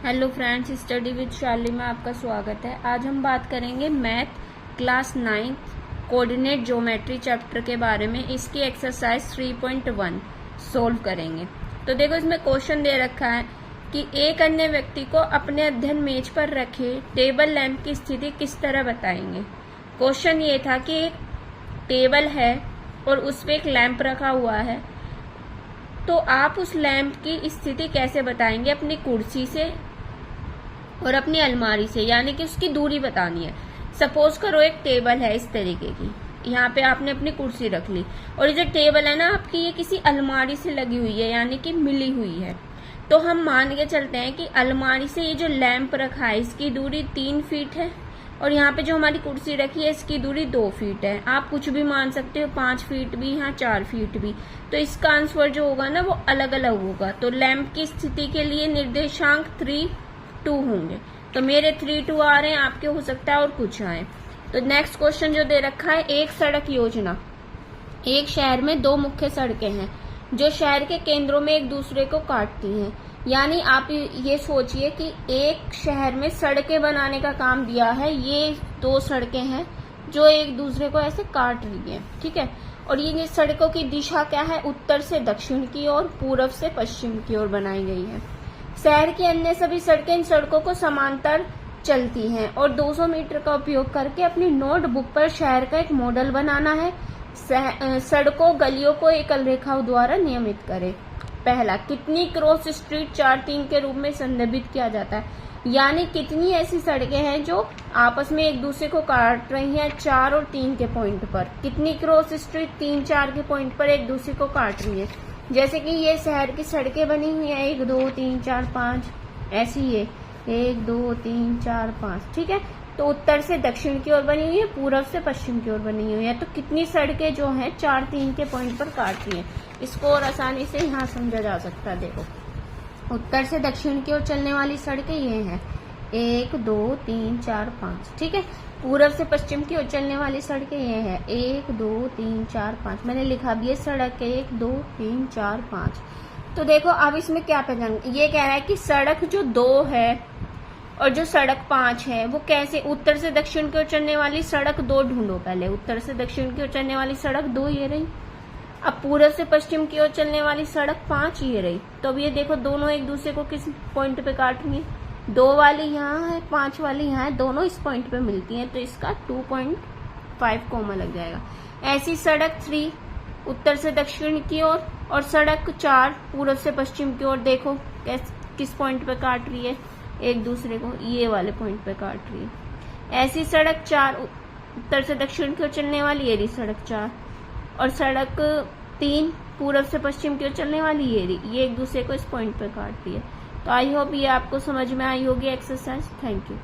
Hello friends, study with शार्ली में आपका स्वागत है। आज हम बात करेंगे math class 9 coordinate geometry chapter के बारे में। इसकी एक्सरसाइज 3.1 सोल्व करेंगे। तो देखो, इसमें क्वेश्चन दे रखा है कि एक अन्य व्यक्ति को अपने अध्ययन मेज पर रखे टेबल लैंप की स्थिति किस तरह बताएंगे। क्वेश्चन ये था कि एक टेबल है और उस पर एक लैंप रखा हुआ है, तो आप उस लैंप की स्थिति कैसे बताएंगे अपनी कुर्सी से और अपनी अलमारी से, यानी कि उसकी दूरी बतानी है। सपोज करो एक टेबल है इस तरीके की, यहाँ पे आपने अपनी कुर्सी रख ली और ये जो टेबल है ना आपकी, ये किसी अलमारी से लगी हुई है, यानी कि मिली हुई है। तो हम मान के चलते हैं कि अलमारी से ये जो लैंप रखा है इसकी दूरी 3 फीट है और यहाँ पे जो हमारी कुर्सी रखी है इसकी दूरी 2 फीट है। आप कुछ भी मान सकते हो, 5 फीट भी, यहाँ 4 फीट भी। तो इसका आंसर जो होगा ना वो अलग अलग होगा। तो लैंप की स्थिति के लिए निर्देशांक 3, 2 होंगे। तो मेरे 3, 2 आ रहे हैं, आपके हो सकता है और कुछ आए। तो नेक्स्ट क्वेश्चन जो दे रखा है, एक सड़क योजना। एक शहर में 2 मुख्य सड़कें हैं जो शहर के केंद्रों में एक दूसरे को काटती हैं। यानी आप ये सोचिए कि एक शहर में सड़कें बनाने का काम दिया है। ये 2 सड़कें हैं जो एक दूसरे को ऐसे काट रही हैं, ठीक है। और ये सड़कों की दिशा क्या है, उत्तर से दक्षिण की ओर, पूर्व से पश्चिम की ओर बनाई गई है। शहर की अन्य सभी सड़कें इन सड़कों को समांतर चलती हैं और 200 मीटर का उपयोग करके अपनी नोटबुक पर शहर का एक मॉडल बनाना है। सड़कों गलियों को एकल रेखा द्वारा नियमित करें। पहला, कितनी क्रॉस स्ट्रीट 4, 3 के रूप में संदर्भित किया जाता है, यानी कितनी ऐसी सड़कें हैं जो आपस में एक दूसरे को काट रही हैं 4 और 3 के पॉइंट पर। कितनी क्रॉस स्ट्रीट 3, 4 के पॉइंट पर एक दूसरे को काट रही है। जैसे कि ये शहर की सड़कें बनी हुई है 1, 2, 3, 4, 5, ऐसी है 1, 2, 3, 4, 5, ठीक है। तो उत्तर से दक्षिण की ओर बनी हुई है, पूर्व से पश्चिम की ओर बनी हुई है। तो कितनी सड़कें जो हैं 4, 3 के पॉइंट पर काट रही हैं, इसको और आसानी से यहाँ समझा जा सकता है। देखो, उत्तर से दक्षिण की ओर चलने वाली सड़कें ये हैं 1, 2, 3, 4, 5, ठीक है। पूर्व से पश्चिम की ओर चलने वाली सड़कें ये हैं 1, 2, 3, 4, 5। मैंने लिखा भी है सड़क 1, 2, 3, 4, 5। तो देखो अब इसमें क्या पहचान, ये कह रहा है कि सड़क जो 2 है और जो सड़क 5 है वो कैसे, उत्तर से दक्षिण की ओर चलने वाली सड़क 2 ढूंढो। पहले उत्तर से दक्षिण की ओर चलने वाली सड़क 2 ये रही, अब पूर्व से पश्चिम की ओर चलने वाली सड़क 5 ये रही। तो अब ये देखो दोनों एक दूसरे को किस पॉइंट पे काट रही है, 2 वाली यहाँ है, 5 वाली यहाँ है, दोनों इस पॉइंट पे मिलती हैं। तो इसका 2.5 कॉमा लग जाएगा। ऐसी सड़क 3 उत्तर से दक्षिण की ओर और सड़क 4 पूर्व से पश्चिम की ओर, देखो किस पॉइंट पे काट रही है, एक दूसरे को ये वाले पॉइंट पे काट रही है। ऐसी सड़क 4 उत्तर से दक्षिण की ओर चलने वाली ये रही सड़क 4, और सड़क 3 पूर्व से पश्चिम की ओर चलने वाली ये रही, ये एक दूसरे को इस पॉइंट पे काटती है। तो आई होप ये आपको समझ में आई होगी एक्सरसाइज। Thank you.